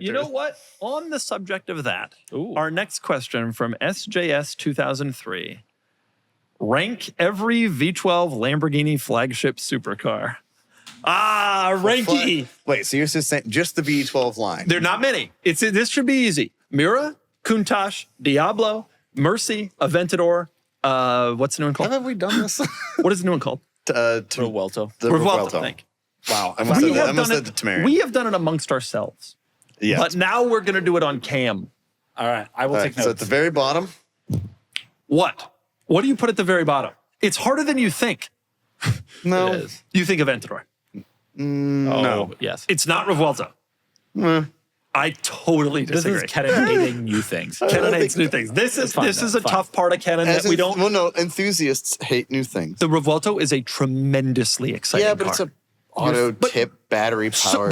characters. You know what? On the subject of that, Ooh. our next question from SJS 2003. Rank every V12 Lamborghini flagship supercar. Ranky. Wait, so you're just saying just the V12 line? There are not many. This should be easy. Miura, Countach, Diablo, Mercy, Aventador. What's the new one called? Haven't we done this? What is the new one called? Revuelto. The Revuelto. Thank you. Wow, I almost said the Temerian. We have done it amongst ourselves. Yeah. But now we're going to do it on cam. All right, I will take notes. So at the very bottom, What? What do you put at the very bottom? It's harder than you think. no. It is. You think Aventador. No. Yes. It's not Revuelto. I totally This disagree. is Kenan hating new things. Kenan hates new things. This is a tough part of Kenan that we don't. Well, no, enthusiasts hate new things. The Revuelto is a tremendously exciting Yeah, but car. it's a auto tip battery powered.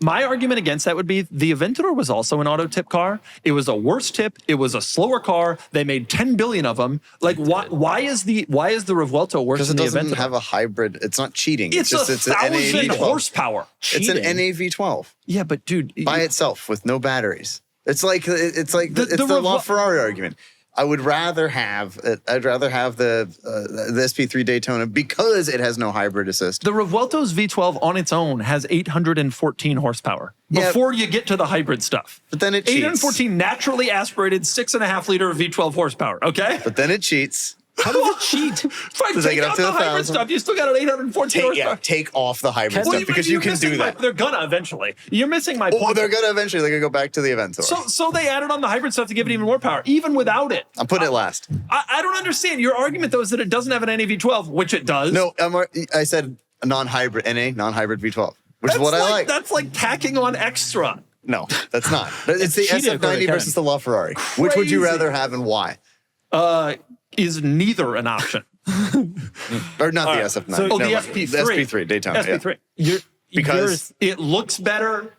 My argument against that would be the Aventador was also an auto tip car. It was a worse tip. It was a slower car. They made 10 billion of them. Like, why is the Revuelto worse because than it the doesn't Aventador? have a hybrid. It's not cheating. It's just a it's an 1,000 NAV12. horsepower. It's an NAV12 Yeah, but dude, by itself with no batteries. It's like the the LaFerrari argument. I'd rather have the SP3 Daytona because it has no hybrid assist. the Revuelto's V12 on its own has 814 horsepower before you get to the hybrid stuff. But then it cheats. 814 naturally aspirated 6.5 liter V12 horsepower. Okay. But then it cheats. How does it cheat? Fine, Does that take get up out to the 1,000? hybrid stuff. You still got an 814 horsepower. Take off the hybrid Well, stuff because you can do that. They're gonna eventually. You're missing my point. Oh, they're gonna eventually. They're gonna go back to the Aventador. So they added on the hybrid stuff to give it even more power, even without it. I'm putting it last. I don't understand. Your argument though is that it doesn't have an NAV12, which it does. No, I said non-hybrid non-hybrid V12, which is what I like. That's like tacking on extra. No, that's not. It's the cheating according SF90 to versus the LaFerrari. Which would you rather have and why? Is neither an option. Or not the SF90. So, no, the mind. SP3. The SP3 Daytona. SP3. Because it looks better.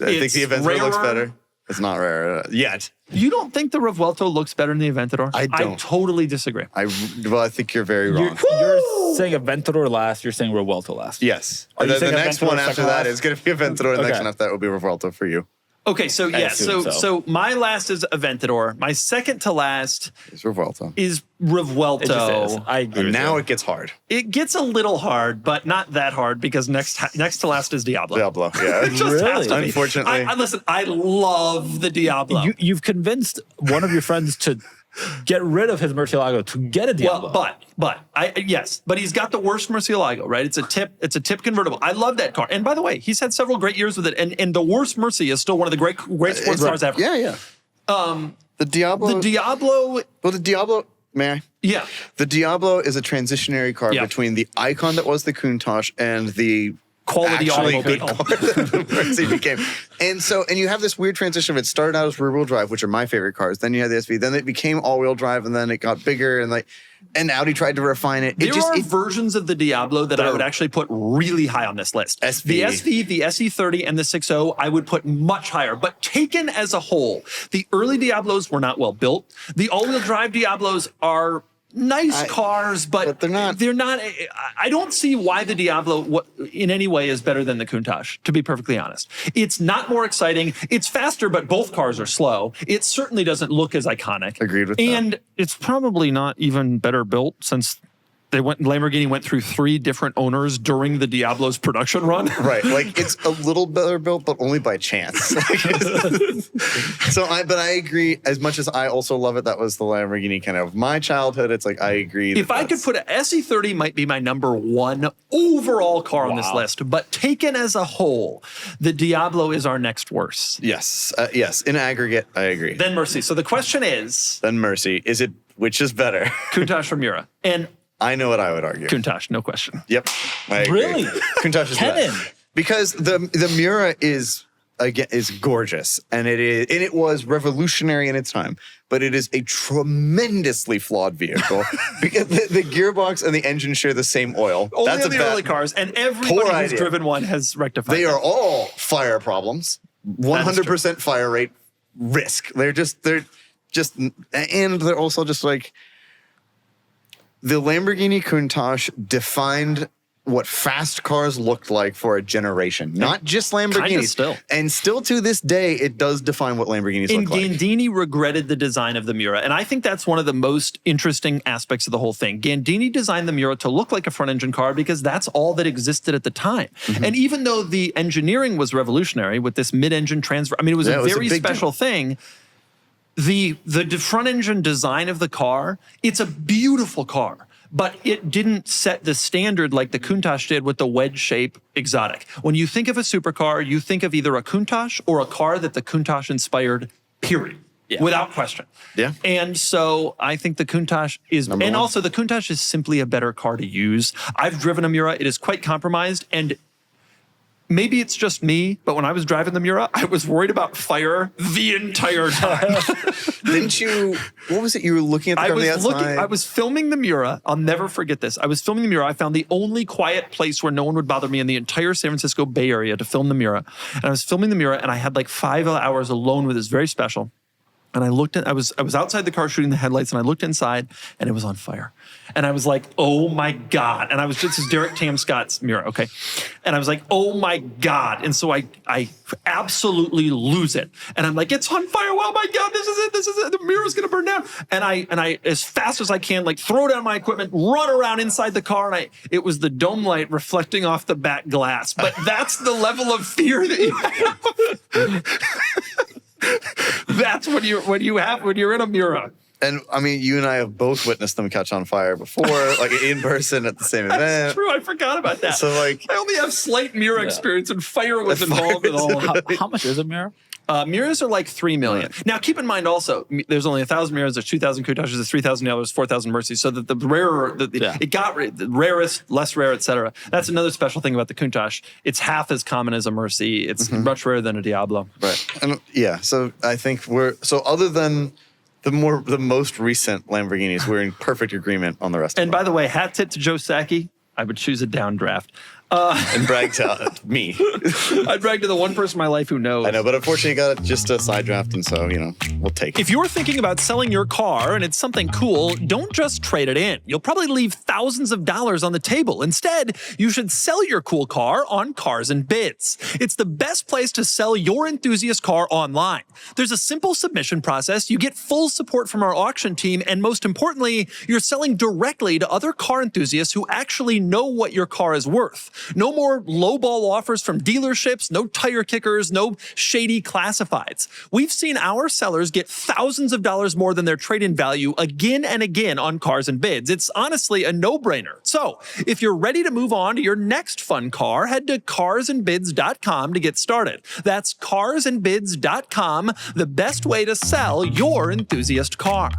I think the it's Aventador looks rarer. better. It's not rare yet. You don't think the Revuelto looks better than the Aventador? I don't. I totally disagree. I think you're very wrong. You're saying Aventador last. You're saying Revuelto last. Yes. Are you The saying next Aventador one after second that last? is going to be Aventador. The next Okay. one after that will be Revuelto for you. Okay, so yeah, assume so my last is Aventador. My second to last It's Revuelto. is Revuelto. It just is. I agree. And with now you. it gets hard. It gets a little hard, but not that hard because next to last is Diablo. Diablo. Yeah. It just has Really? to be. Unfortunately. Listen, I love the Diablo. You've convinced one of your friends to get rid of his Murcielago to get a Diablo. but he's got the worst Murcielago, right? It's a tip convertible. I love that car. And by the way, he's had several great years with it. And the worst Mercy is still one of the great sports cars ever. Yeah. The Diablo. Well, the Diablo. May I? Yeah. The Diablo is a transitionary car Yeah. between the icon that was the Countach and the Quality actually automobile. good car that the Mercy became. And you have this weird transition of it started out as rear-wheel drive, which are my favorite cars. Then you had the SV. Then it became all-wheel drive, and then it got bigger, and Audi tried to refine it. There are versions of the Diablo that I would actually put really high on this list. SV. The SV, the SE30, and the 6.0 I would put much higher. But taken as a whole, the early Diablos were not well built. The all-wheel drive Diablos are nice cars, but they're not. I don't see why the Diablo in any way is better than the Countach, to be perfectly honest. It's not more exciting. It's faster, but both cars are slow. It certainly doesn't look as iconic. Agreed with that. And it's probably not even better built since Lamborghini went through 3 different owners during the Diablo's production run. Right, like it's a little better built, but only by chance. But I agree. As much as I also love it, that was the Lamborghini kind of my childhood. It's like I agree. If I could put an SE30 might be my number 1 overall car on this list, but taken as a whole, the Diablo is our next worst. yes, in aggregate, I agree. Then Mercy. So the question is, Then Mercy, which is better? Countach or Miura? And I know what I would argue. Countach, no question. Yep, I agree. Really? Countach is Kenan. better because the Miura is gorgeous, and it was revolutionary in its time, but it is a tremendously flawed vehicle because the gearbox and the engine share the same oil. Only That's in the early cars, and everybody Poor who's idea. driven one has rectified They that. are all fire problems. 100% fire rate risk. They're just, and they're also just like, the Lamborghini Countach defined what fast cars looked like for a generation, not just Lamborghinis. still. And still to this day, it does define what Lamborghinis And look like. Gandini regretted the design of the Miura. And I think that's one of the most interesting aspects of the whole thing. Gandini designed the Miura to look like a front engine car because that's all that existed at the time. And even though the engineering was revolutionary with this mid-engine transfer, I mean, it was Yeah, a it was a very big special thing. The front engine design of the car, it's a beautiful car, but it didn't set the standard like the Countach did with the wedge shape exotic. When you think of a supercar, you think of either a Countach or a car that the Countach inspired, period. Yeah. Without question. Yeah. And so I think the Countach is, Number and one. also the Countach is simply a better car to use. I've driven a Miura. It is quite compromised, and maybe it's just me, but when I was driving the Miura, I was worried about fire the entire time. Didn't you? What was it? You were looking at the car on the outside. I was filming the Miura. I'll never forget this. I was filming the Miura. I found the only quiet place where no one would bother me in the entire San Francisco Bay Area to film the Miura. And I was filming the Miura, and I had like 5 hours alone with this very special. And I looked at, I was outside the car shooting the headlights, and I looked inside, and it was on fire. And I was like, oh my God. And I was just, this is Derek Tam Scott's Miura, okay? And I was like, oh my God. And so I absolutely lose it. And I'm like, it's on fire. Oh my God, this is it. The Miura's gonna burn down. And I, as fast as I can, like throw down my equipment, run around inside the car, and it was the dome light reflecting off the back glass. But that's the level of fear that you have. That's when you're in a Miura. And I mean, you and I have both witnessed them catch on fire before, like in person at the same event. That's true. I forgot about that. So like, I only have slight Miura experience, and fire was involved at all. How much is a Miura? Miuras are like $3 million. Right. Now, keep in mind also, there's only 1,000 Miuras, there's 2,000 Countachs, there's 3,000 Yellows, 4,000 Mercies. So that the rarer, it got the rarest, less rare, etc. That's another special thing about the Countach. It's half as common as a Mercy. It's much rarer than a Diablo. right? And yeah, so I think other than the most recent Lamborghinis, we're in perfect agreement on the rest. And of by them. the way, hat tip to Joe Sacchi, I would choose a downdraft. And brag to me. I'd brag to the one person in my life who knows. I know, but unfortunately, you got just a side draft, and so we'll take it. If you're thinking about selling your car and it's something cool, don't just trade it in. You'll probably leave thousands of dollars on the table. Instead, you should sell your cool car on Cars and Bids. It's the best place to sell your enthusiast car online. There's a simple submission process, you get full support from our auction team, and most importantly, you're selling directly to other car enthusiasts who actually know what your car is worth. No more lowball offers from dealerships, no tire kickers, no shady classifieds. We've seen our sellers get thousands of dollars more than their trade-in value again and again on Cars and Bids. It's honestly a no-brainer. So, if you're ready to move on to your next fun car, head to carsandbids.com to get started. That's carsandbids.com, the best way to sell your enthusiast car.